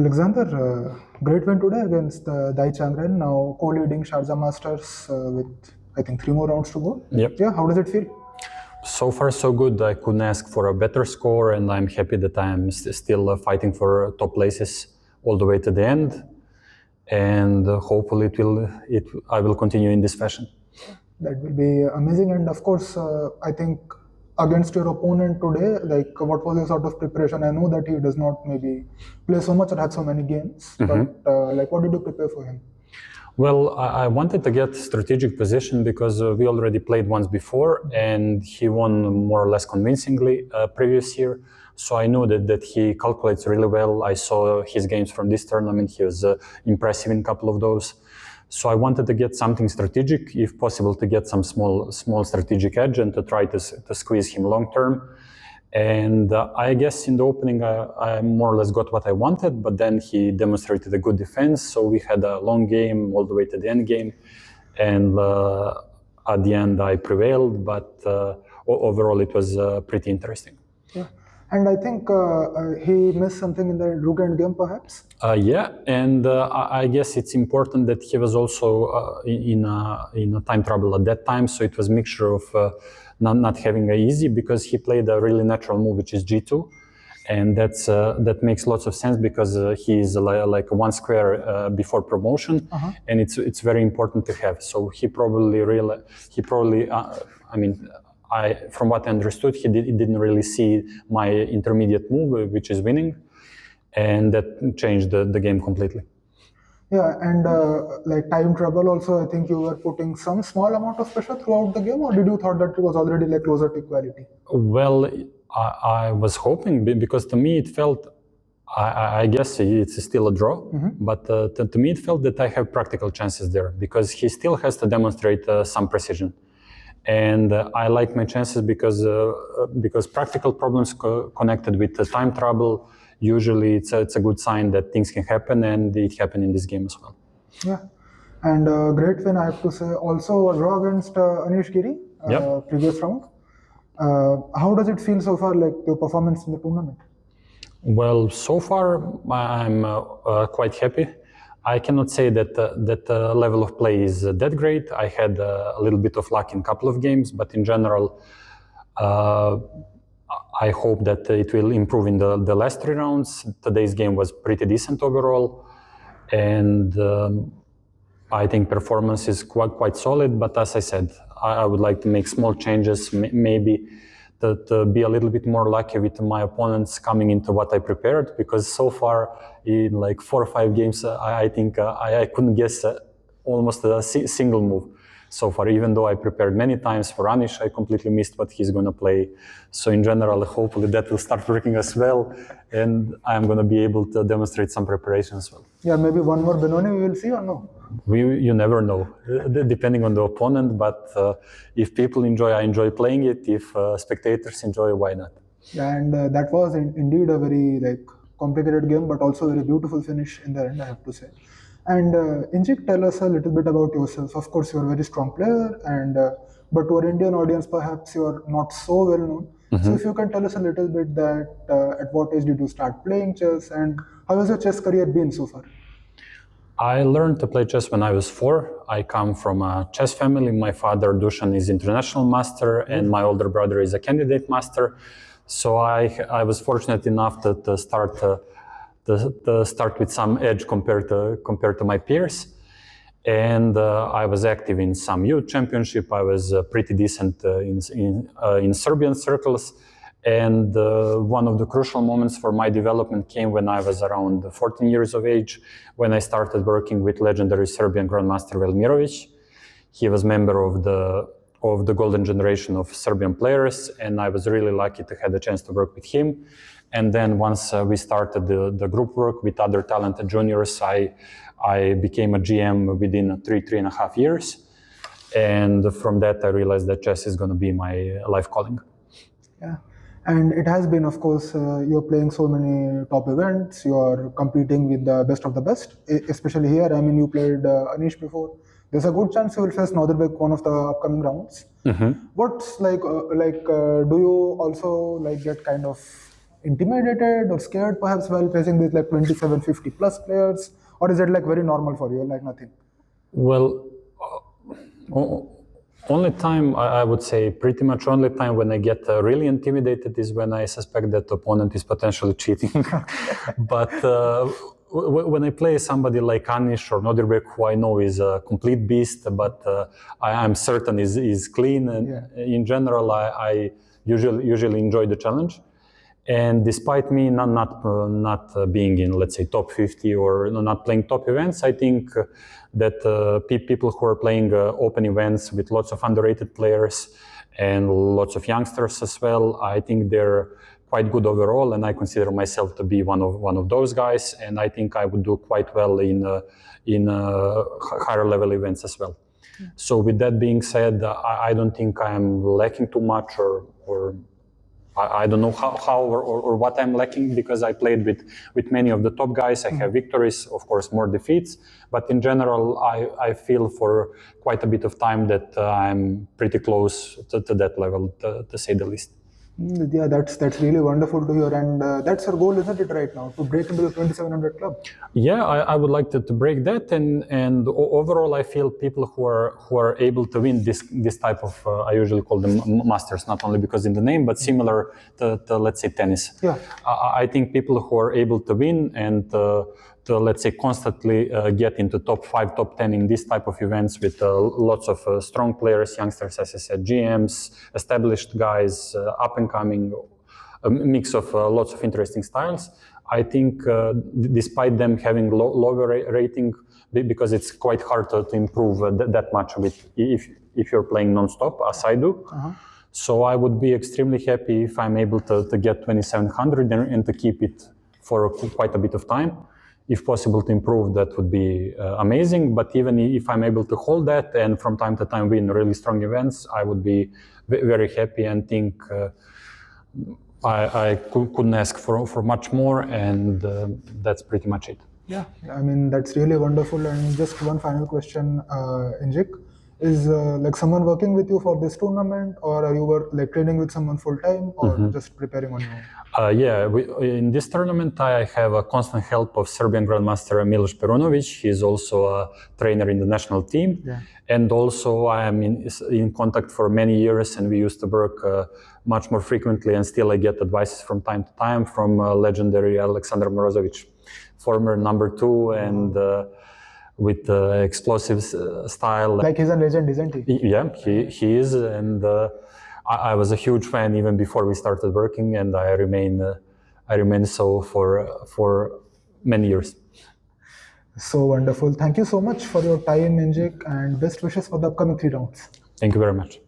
Alexander, great win today against Dai Changren, now co-leading Sharjah Masters with, I think, 3 more rounds to go. Yep. Yeah, how does it feel? So far, so good. I couldn't ask for a better score, and I'm happy that I'm still fighting for top places all the way to the end. And hopefully, I will continue in this fashion. That will be amazing. And of course, I think against your opponent today, like what was your sort of preparation? I know that he does not maybe play so much or have so many games, but like what did you prepare for him? Well, I wanted to get strategic position because we already played once before, and he won more or less convincingly previous year. So I knew that he calculates really well. I saw his games from this tournament. He was impressive in a couple of those. So I wanted to get something strategic, if possible, to get some small strategic edge and to try to squeeze him long term. And I guess in the opening, I more or less got what I wanted, but then he demonstrated a good defense. So we had a long game all the way to the end game. And at the end, I prevailed, but overall, it was pretty interesting. Yeah. And I think he missed something in the rook end game, perhaps? Yeah, and I guess it's important that he was also in a time trouble at that time. So it was a mixture of not having a easy, because he played a really natural move, which is G2. And that makes lots of sense because he is like one square before promotion, and it's very important to have. So he probably from what I understood, he didn't really see my intermediate move, which is winning, and that changed the game completely. Yeah, and like time trouble also, I think you were putting some small amount of pressure throughout the game, or did you thought that it was already like closer to equality? Well, I was hoping, because to me it felt, I guess it's still a draw, but to me it felt that I have practical chances there, because he still has to demonstrate some precision. And I like my chances because practical problems connected with the time trouble, usually it's a good sign that things can happen, and it happened in this game as well. Yeah, and great win, I have to say. Also a draw against Anish Giri, previous round. How does it feel so far, like your performance in the tournament? Well, so far I'm quite happy. I cannot say that that level of play is that great. I had a little bit of luck in a couple of games, but in general, I hope that it will improve in the last 3 rounds. Today's game was pretty decent overall, and I think performance is quite solid. But as I said, I would like to make small changes, maybe to be a little bit more lucky with my opponents coming into what I prepared, because so far in like 4 or 5 games, I think I couldn't guess almost a single move so far. Even though I prepared many times for Anish, I completely missed what he's going to play. So in general, hopefully that will start working as well, and I'm going to be able to demonstrate some preparation as well. Yeah, maybe one more Benoni we will see, or no? You never know, depending on the opponent, but if people enjoy, I enjoy playing it. If spectators enjoy, why not? Yeah, and that was indeed a very complicated game, but also a very beautiful finish in the end, I have to say. And Indjic, tell us a little bit about yourself. Of course, you're a very strong player, and but to our Indian audience, perhaps you're not so well known. So if you can tell us a little bit that at what age did you start playing chess, and how has your chess career been so far? I learned to play chess when I was 4. I come from a chess family. My father, Dusan, is international master, and my older brother is a candidate master. So I was fortunate enough to start with some edge compared to my peers. And I was active in some youth championship. I was pretty decent in Serbian circles. And one of the crucial moments for my development came when I was around 14 years of age, when I started working with legendary Serbian Grandmaster Velimirovic. He was member of the golden generation of Serbian players, and I was really lucky to have the chance to work with him. And then once we started the group work with other talented juniors, I became a GM within 3.5 years. And from that, I realized that chess is going to be my life calling. Yeah. And it has been, of course, you're playing so many top events, you're competing with the best of the best, especially here. I mean, you played Anish before. There's a good chance you will face Nordirbek one of the upcoming rounds. What's do you also get kind of intimidated or scared perhaps while facing these like 27, 50 plus players, or is it like very normal for you, like nothing? Well, only time I would say pretty much only time when I get really intimidated is when I suspect that the opponent is potentially cheating. But when I play somebody like Anish or Nodirbek, who I know is a complete beast, but I'm certain is clean, and in general I usually enjoy the challenge. And despite me not being in, let's say, top 50 or not playing top events, I think that people who are playing open events with lots of underrated players and lots of youngsters as well, I think they're quite good overall, and I consider myself to be one of those guys. And I think I would do quite well in higher level events as well. So with that being said, I don't think I'm lacking too much or I don't know how or what I'm lacking, because I played with many of the top guys. I have victories, of course, more defeats. But in general, I feel for quite a bit of time that I'm pretty close to that level, to say the least. Yeah, that's really wonderful to hear, and that's our goal, isn't it, right now, to break into the 2700 club? Yeah, I would like to break that, and overall, I feel people who are able to win this type of I usually call them masters, not only because in the name, but similar to let's say tennis. Yeah, I think people who are able to win and to let's say constantly get into top 5, top 10 in this type of events with lots of strong players, youngsters, as I said, GMs, established guys, up and coming, a mix of lots of interesting styles. I think despite them having lower rating, because it's quite hard to improve that much with if you're playing non-stop, as I do. So I would be extremely happy if I'm able to get 2700 and to keep it for quite a bit of time. If possible to improve, that would be amazing. But even if I'm able to hold that and from time to time win really strong events, I would be very happy and think I couldn't ask for much more, and that's pretty much it. Yeah, I mean, that's really wonderful. And just one final question, Indjic. Is like someone working with you for this tournament, or are you like training with someone full time, or just preparing on your own? Yeah, in this tournament I have a constant help of Serbian Grandmaster Miloš Perunović. He is also a trainer in the national team, and also I am in contact for many years, and we used to work much more frequently, and still I get advices from time to time from legendary Aleksandar Morozović, former number 2 and with explosive style. Like he's a legend, isn't he? Yeah, he is, and I was a huge fan even before we started working, and I remain so for many years. So wonderful. Thank you so much for your time, Indjic, and best wishes for the upcoming 3 rounds. Thank you very much.